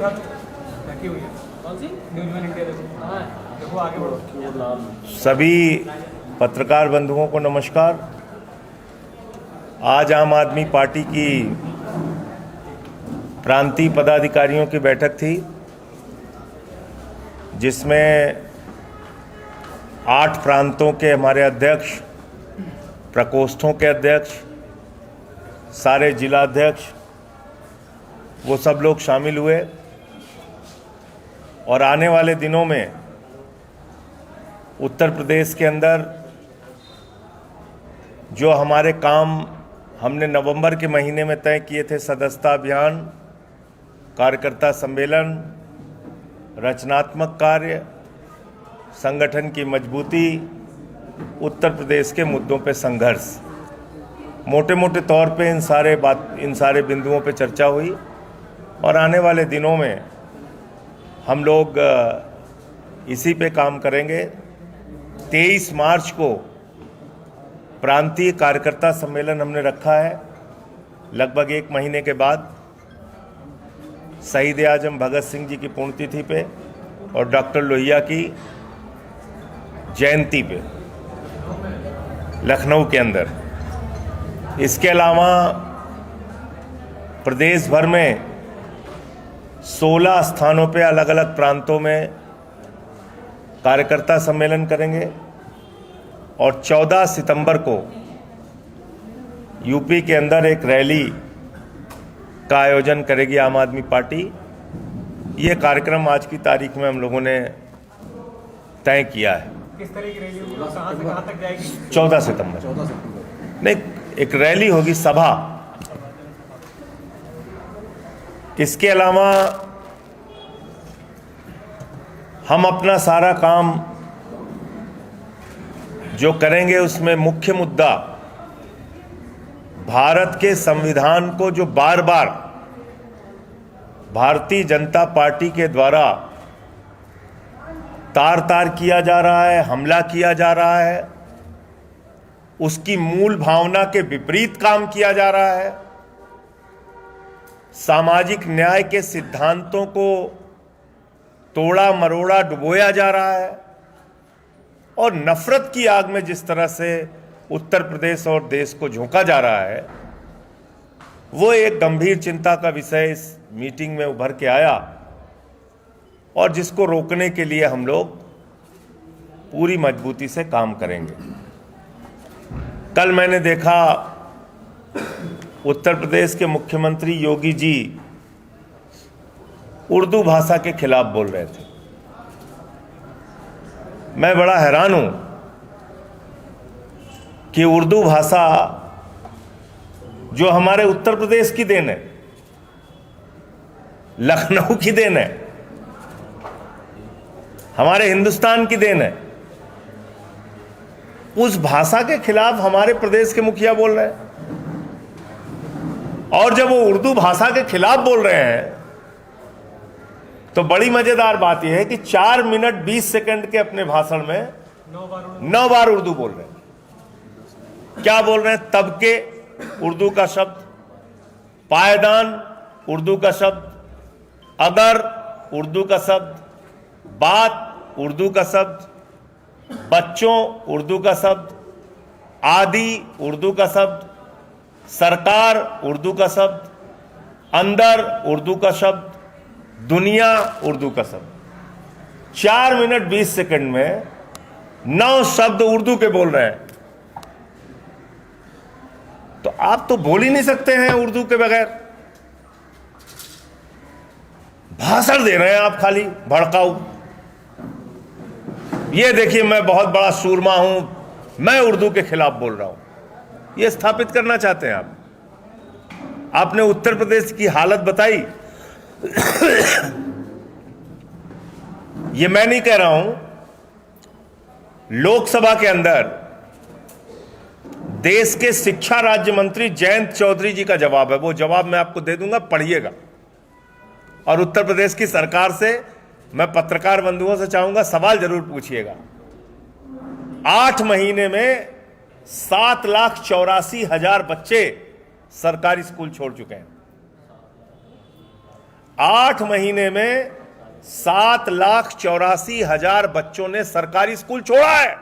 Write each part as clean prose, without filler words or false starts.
ढकी हुई है। कौन सी? न्यूज़ वन इंडिया देखो। हाँ देखो, आगे बढ़ो। सभी पत्रकार बंधुओं को नमस्कार। आज आम आदमी पार्टी की प्रांतीय पदाधिकारियों की बैठक थी, जिसमें 8 प्रांतों के हमारे अध्यक्ष, प्रकोष्ठों के अध्यक्ष, सारे जिलाध्यक्ष, वो सब लोग शामिल हुए। और आने वाले दिनों में उत्तर प्रदेश के अंदर जो हमारे काम हमने नवंबर के महीने में तय किए थे, सदस्यता अभियान, कार्यकर्ता सम्मेलन, रचनात्मक कार्य, संगठन की मजबूती, उत्तर प्रदेश के मुद्दों पे संघर्ष, मोटे मोटे तौर पे इन सारे बिंदुओं पे चर्चा हुई। और आने वाले दिनों में हम लोग इसी पे काम करेंगे। 23 मार्च को प्रांतीय कार्यकर्ता सम्मेलन हमने रखा है, लगभग 1 महीने के बाद, शहीद आजम भगत सिंह जी की पुण्यतिथि पे और डॉक्टर लोहिया की जयंती पे लखनऊ के अंदर। इसके अलावा प्रदेश भर में 16 स्थानों पे अलग अलग प्रांतों में कार्यकर्ता सम्मेलन करेंगे। और 14 सितंबर को यूपी के अंदर एक रैली का आयोजन करेगी आम आदमी पार्टी। ये कार्यक्रम आज की तारीख में हम लोगों ने तय किया है। किस तरह की रैली होगी? कहाँ से कहाँ तक जाएगी? 14 सितंबर नहीं, एक रैली होगी, सभा। इसके अलावा हम अपना सारा काम जो करेंगे, उसमें मुख्य मुद्दा भारत के संविधान को जो बार बार भारतीय जनता पार्टी के द्वारा तार तार किया जा रहा है, हमला किया जा रहा है, उसकी मूल भावना के विपरीत काम किया जा रहा है, सामाजिक न्याय के सिद्धांतों को तोड़ा मरोड़ा डुबोया जा रहा है, और नफरत की आग में जिस तरह से उत्तर प्रदेश और देश को झोंका जा रहा है, वो एक गंभीर चिंता का विषय इस मीटिंग में उभर के आया। और जिसको रोकने के लिए हम लोग पूरी मजबूती से काम करेंगे। कल मैंने देखा उत्तर प्रदेश के मुख्यमंत्री योगी जी उर्दू भाषा के खिलाफ बोल रहे थे। मैं बड़ा हैरान हूं कि उर्दू भाषा जो हमारे उत्तर प्रदेश की देन है, लखनऊ की देन है, हमारे हिंदुस्तान की देन है, उस भाषा के खिलाफ हमारे प्रदेश के मुखिया बोल रहे हैं। और जब वो उर्दू भाषा के खिलाफ बोल रहे हैं, तो बड़ी मजेदार बात यह है कि 4 मिनट 20 सेकंड के अपने भाषण में 9 बार उर्दू बोल रहे हैं। क्या बोल रहे हैं? तबके, उर्दू का शब्द, पायदान, उर्दू का शब्द, अगर, उर्दू का शब्द, बात, उर्दू का शब्द, बच्चों, उर्दू का शब्द, आदि, उर्दू का शब्द, सरकार, उर्दू का शब्द, अंदर, उर्दू का शब्द, दुनिया, उर्दू का शब्द। 4 मिनट 20 सेकंड में 9 शब्द उर्दू के बोल रहे हैं। तो आप तो बोल ही नहीं सकते हैं उर्दू के बगैर। भाषण दे रहे हैं आप खाली भड़काऊ। ये देखिए, मैं बहुत बड़ा सूरमा हूं, मैं उर्दू के खिलाफ बोल रहा हूं। ये स्थापित करना चाहते हैं आप। आपने उत्तर प्रदेश की हालत बताई। ये मैं नहीं कह रहा हूं, लोकसभा के अंदर देश के शिक्षा राज्य मंत्री जयंत चौधरी जी का जवाब है। वो जवाब मैं आपको दे दूंगा, पढ़िएगा। और उत्तर प्रदेश की सरकार से मैं पत्रकार बंधुओं से चाहूंगा, सवाल जरूर पूछिएगा। 8 महीने में 7,84,000 बच्चे सरकारी स्कूल छोड़ चुके हैं। 8 महीने में 7,84,000 बच्चों ने सरकारी स्कूल छोड़ा है।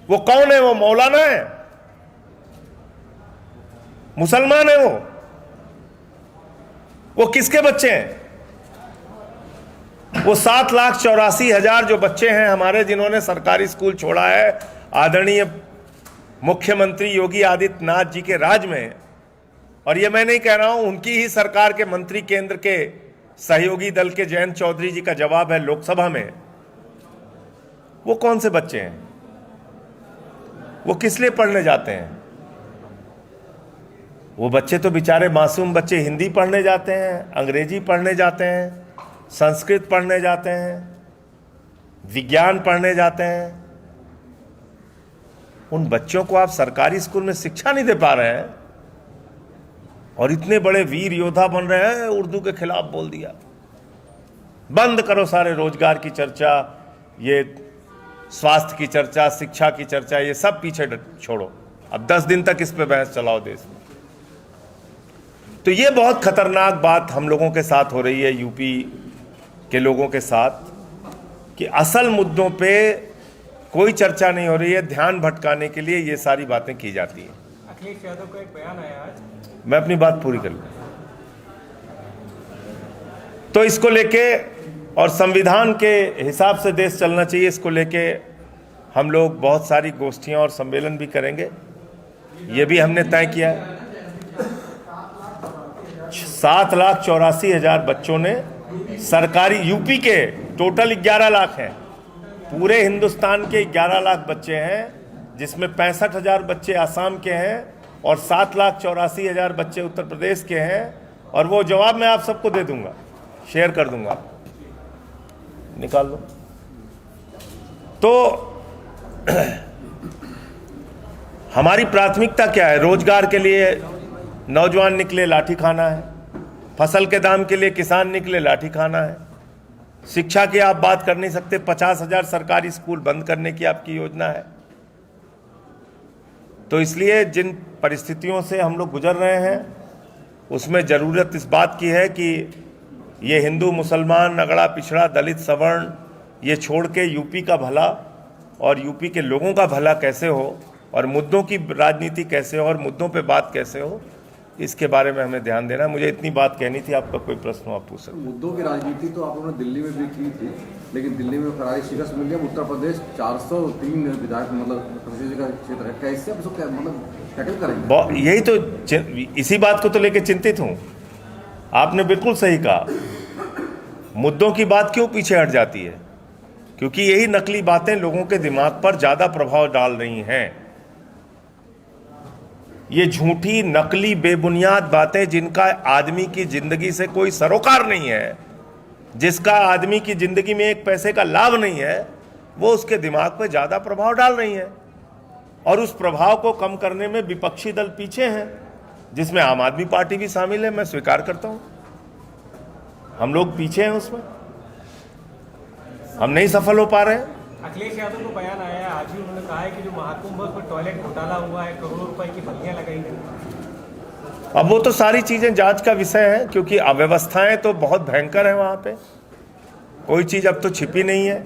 वो कौन है? वो मौलाना है, मुसलमान है वो किसके बच्चे हैं? वो 7,84,000 जो बच्चे हैं हमारे, जिन्होंने सरकारी स्कूल छोड़ा है आदरणीय मुख्यमंत्री योगी आदित्यनाथ जी के राज में। और ये मैं नहीं कह रहा हूं, उनकी ही सरकार के मंत्री केंद्र के सहयोगी दल के जयंत चौधरी जी का जवाब है लोकसभा में। वो कौन से बच्चे हैं? वो किस लिए पढ़ने जाते हैं? वो बच्चे तो बेचारे मासूम बच्चे हिंदी पढ़ने जाते हैं, अंग्रेजी पढ़ने जाते हैं, संस्कृत पढ़ने जाते हैं, विज्ञान पढ़ने जाते हैं। उन बच्चों को आप सरकारी स्कूल में शिक्षा नहीं दे पा रहे हैं और इतने बड़े वीर योद्धा बन रहे हैं। उर्दू के खिलाफ बोल दिया, बंद करो सारे रोजगार की चर्चा, ये स्वास्थ्य की चर्चा, शिक्षा की चर्चा, ये सब पीछे छोड़ो। अब 10 दिन तक इस पे बहस चलाओ देश में। तो ये बहुत खतरनाक बात हम लोगों के साथ हो रही है, यूपी के लोगों के साथ, कि असल मुद्दों पे कोई चर्चा नहीं हो रही है। ध्यान भटकाने के लिए ये सारी बातें की जाती हैं। अखिलेश यादव का एक बयान आया आज, मैं अपनी बात पूरी कर लूं तो इसको लेके, और संविधान के हिसाब से देश चलना चाहिए, इसको लेके हम लोग बहुत सारी गोष्ठियां और सम्मेलन भी करेंगे। ये भी हमने तय किया है। 7,84,000 बच्चों ने सरकारी, यूपी के टोटल 11 लाख हैं, पूरे हिंदुस्तान के 11 लाख बच्चे हैं, जिसमें 65,000 बच्चे आसाम के हैं और 7,84,000 बच्चे उत्तर प्रदेश के हैं। और वो जवाब मैं आप सबको दे दूंगा, शेयर कर दूंगा, निकाल लो। तो हमारी प्राथमिकता क्या है? रोजगार के लिए नौजवान निकले, लाठी खाना है। फसल के दाम के लिए किसान निकले, लाठी खाना है। शिक्षा की आप बात कर नहीं सकते, 50,000 सरकारी स्कूल बंद करने की आपकी योजना है। तो इसलिए जिन परिस्थितियों से हम लोग गुजर रहे हैं, उसमें ज़रूरत इस बात की है कि ये हिंदू मुसलमान, अगड़ा पिछड़ा, दलित सवर्ण, ये छोड़ के यूपी का भला और यूपी के लोगों का भला कैसे हो, और मुद्दों की राजनीति कैसे हो, और मुद्दों पे बात कैसे हो, इसके बारे में हमें ध्यान देना। मुझे इतनी बात कहनी थी। आपका कोई प्रश्न हो आप पूछ सकते। मुद्दों की राजनीति तो आप लोगों ने दिल्ली में भी की थी, लेकिन दिल्ली में करारी शिकस्त मिल गया। उत्तर प्रदेश 403 विधायक मतलब का क्षेत्र है, कैसे आप उसको मतलब टैकल करेंगे? यही तो, इसी बात को तो लेके चिंतित हूँ। आपने बिल्कुल सही कहा, मुद्दों की बात क्यों पीछे हट जाती है? क्योंकि यही नकली बातें लोगों के दिमाग पर ज़्यादा प्रभाव डाल रही हैं। ये झूठी, नकली, बेबुनियाद बातें, जिनका आदमी की जिंदगी से कोई सरोकार नहीं है, जिसका आदमी की जिंदगी में एक पैसे का लाभ नहीं है, वो उसके दिमाग पर ज़्यादा प्रभाव डाल रही हैं। और उस प्रभाव को कम करने में विपक्षी दल पीछे हैं, जिसमें आम आदमी पार्टी भी शामिल है। मैं स्वीकार करता हूं, हम लोग पीछे हैं, उसमें हम नहीं सफल हो पा रहे हैं। अखिलेश यादव को बयान आया है आज ही, उन्होंने कहा है कि जो महाकुंभ पर टॉयलेट घोटाला हुआ है, करोड़ों रुपए की बलियां लगाई गई। अब वो तो सारी चीजें जांच का विषय है, क्योंकि अव्यवस्थाएं तो बहुत भयंकर है वहां पे। कोई चीज अब तो छिपी नहीं है,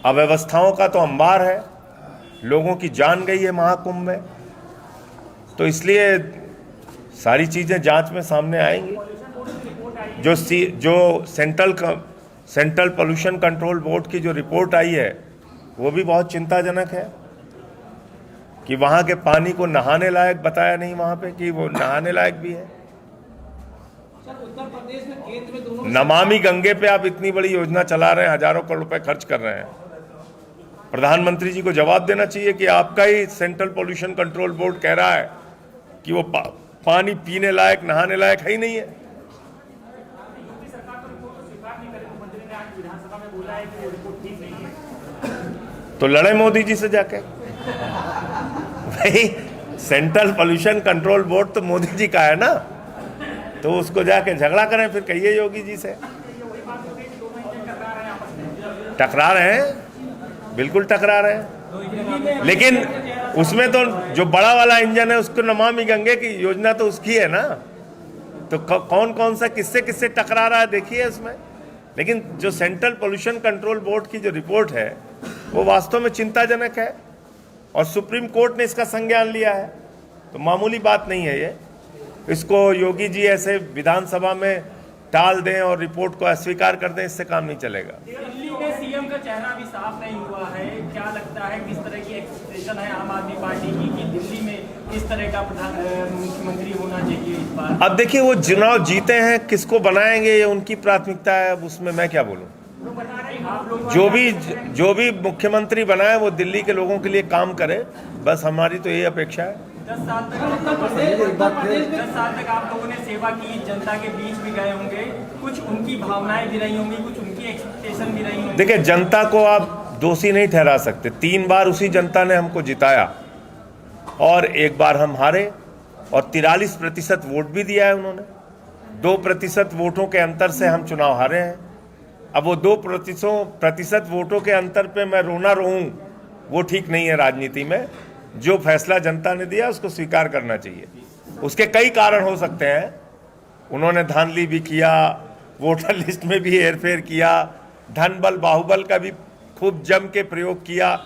अव्यवस्थाओं का तो अंबार है, लोगों की जान गई है महाकुंभ में। तो इसलिए सारी चीजें जांच में सामने आएंगी। जो सेंट्रल पोल्यूशन कंट्रोल बोर्ड की जो रिपोर्ट आई है, वो भी बहुत चिंताजनक है कि वहाँ के पानी को नहाने लायक बताया नहीं वहाँ पे कि वो नहाने लायक भी है। उत्तर प्रदेश में केंद्र में दोनों नमामि गंगे पे आप इतनी बड़ी योजना चला रहे हैं, हजारों करोड़ रुपए खर्च कर रहे हैं। प्रधानमंत्री जी को जवाब देना चाहिए कि आपका ही सेंट्रल पोल्यूशन कंट्रोल बोर्ड कह रहा है कि वो पानी पीने लायक, नहाने लायक है ही नहीं है। तो लड़े मोदी जी से जाके। भाई सेंट्रल पोल्यूशन कंट्रोल बोर्ड तो मोदी जी का है ना, तो उसको जाके झगड़ा करें, फिर कहिए योगी जी से। टकरा रहे हैं, बिल्कुल टकरा रहे हैं, लेकिन उसमें तो जो बड़ा वाला इंजन है उसको नमामि गंगे की योजना तो उसकी है ना। तो कौन कौन सा किससे किससे टकरा रहा है देखिए इसमें। लेकिन जो सेंट्रल पोल्यूशन कंट्रोल बोर्ड की जो रिपोर्ट है वो वास्तव में चिंताजनक है और सुप्रीम कोर्ट ने इसका संज्ञान लिया है, तो मामूली बात नहीं है ये। इसको योगी जी ऐसे विधानसभा में टाल दें और रिपोर्ट को अस्वीकार कर दें, इससे काम नहीं चलेगा। दिल्ली में सीएम का चेहरा भी साफ नहीं हुआ है, क्या लगता है किस तरह की एक्सपेक्टेशन है आम आदमी पार्टी की कि दिल्ली में किस तरह का मुख्यमंत्री होना चाहिए इस बार? अब देखिए वो चुनाव जीते हैं, किसको बनाएंगे ये उनकी प्राथमिकता है, अब उसमें मैं क्या बोलूं। जो भी मुख्यमंत्री बनाए वो दिल्ली के लोगों के लिए काम करे, बस हमारी तो यही अपेक्षा है। 10 साल तक आप लोगों ने सेवा की, जनता के बीच भी गए होंगे, कुछ उनकी भावनाएं भी रही होंगी, कुछ उनकी एक्सपेक्टेशन भी रही होंगी। देखिए जनता को आप दोषी नहीं ठहरा सकते, 3 बार उसी जनता ने हमको जिताया और 1 बार हम हारे और 43% वोट भी दिया है उन्होंने। 2% वोटों के अंतर से हम चुनाव हारे हैं। अब वो 2% वोटों के अंतर पे मैं रोना रोऊं वो ठीक नहीं है राजनीति में। जो फैसला जनता ने दिया उसको स्वीकार करना चाहिए। उसके कई कारण हो सकते हैं, उन्होंने धांधली भी किया, वोटर लिस्ट में भी हेरफेर किया, धन बल बाहुबल का भी खूब जम के प्रयोग किया,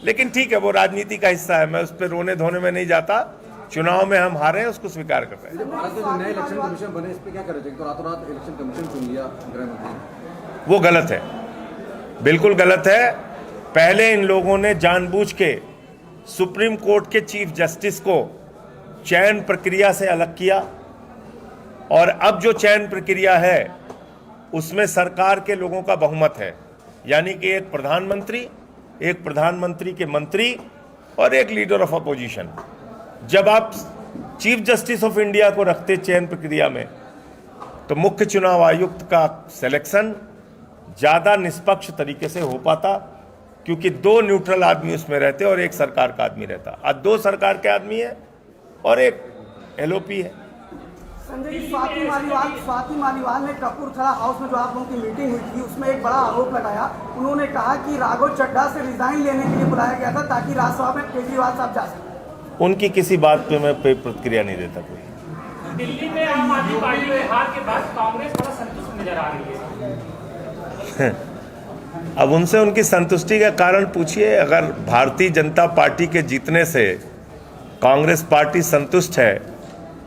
लेकिन ठीक है वो राजनीति का हिस्सा है, मैं उस पर रोने धोने में नहीं जाता। चुनाव में हम हारे हैं उसको स्वीकार कर रहे हैं। भारत के जो नए इलेक्शन कमीशन बने इस पे क्या करें, तो रातों रात इलेक्शन कमीशन चुन लिया गृह मंत्री, वो गलत है, बिल्कुल गलत है। पहले इन लोगों ने जानबूझ के सुप्रीम कोर्ट के चीफ जस्टिस को चयन प्रक्रिया से अलग किया और अब जो चयन प्रक्रिया है उसमें सरकार के लोगों का बहुमत है, यानी कि एक प्रधानमंत्री के मंत्री और एक लीडर ऑफ अपोजिशन। जब आप चीफ जस्टिस ऑफ इंडिया को रखते चयन प्रक्रिया में तो मुख्य चुनाव आयुक्त का सिलेक्शन ज़्यादा निष्पक्ष तरीके से हो पाता, क्योंकि 2 न्यूट्रल आदमी उसमें रहते और एक सरकार का आदमी रहता। अब 2 सरकार के आदमी है और एक एलओपी है। संजय जी, स्वाति मालीवाल ने कपूरथला हाउस में जो आप लोगों की मीटिंग हुई थी उसमें एक बड़ा आरोप लगाया। उन्होंने कहा कि राघव चड्ढा से रिजाइन लेने के लिए बुलाया गया था ताकि राज्यसभा में केजरीवाल साहब जा सकें। उनकी किसी बात पे मैं प्रतिक्रिया नहीं देता कोई। दिल्ली में आम आदमी पार्टी के हार के बाद कांग्रेस बड़ा संतुष्ट नजर आ रही है। अब उनसे उनकी संतुष्टि का कारण पूछिए। अगर भारतीय जनता पार्टी के जीतने से कांग्रेस पार्टी संतुष्ट है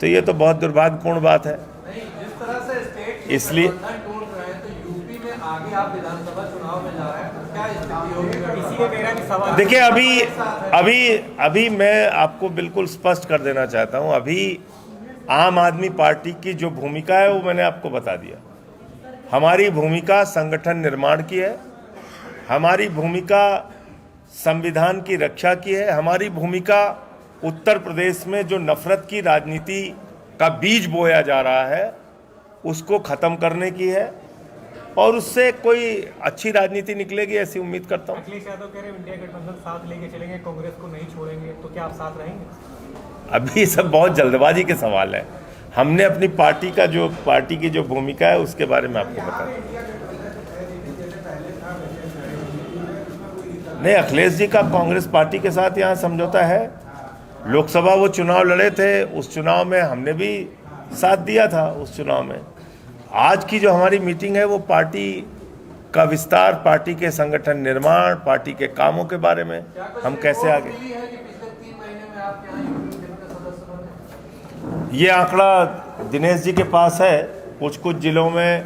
तो ये तो बहुत दुर्भाग्यपूर्ण बात है। जिस तरह से स्टेट इसलिए टूट रहे हैं तो यूपी में आगे आप विधानसभा चुनाव में जा रहे हैं, क्या स्थिति होगी? इसीलिए मेरा भी सवाल देखिए अभी मैं आपको बिल्कुल स्पष्ट कर देना चाहता हूं। अभी आम आदमी पार्टी की जो भूमिका है वो मैंने आपको बता दिया। हमारी भूमिका संगठन निर्माण की है, हमारी भूमिका संविधान की रक्षा की है, हमारी भूमिका उत्तर प्रदेश में जो नफरत की राजनीति का बीज बोया जा रहा है उसको ख़त्म करने की है और उससे कोई अच्छी राजनीति निकलेगी ऐसी उम्मीद करता हूँ। अखिलेश यादव कह रहे हैं इंडिया गठबंधन साथ लेके चलेंगे, कांग्रेस को नहीं छोड़ेंगे, तो क्या आप साथ रहेंगे? अभी ये सब बहुत जल्दबाजी के सवाल है। हमने अपनी पार्टी की जो भूमिका है उसके बारे में आपको बता दें। नहीं, अखिलेश जी का कांग्रेस पार्टी के साथ यहाँ समझौता है। लोकसभा वो चुनाव लड़े थे, उस चुनाव में हमने भी साथ दिया था। उस चुनाव में आज की जो हमारी मीटिंग है वो पार्टी का विस्तार, पार्टी के संगठन निर्माण, पार्टी के कामों के बारे में हम कैसे आगे। ये आंकड़ा दिनेश जी के पास है। कुछ जिलों में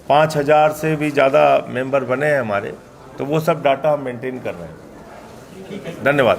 5000 से भी ज़्यादा मेंबर बने हैं हमारे, तो वो सब डाटा हम मेंटेन कर रहे हैं। धन्यवाद।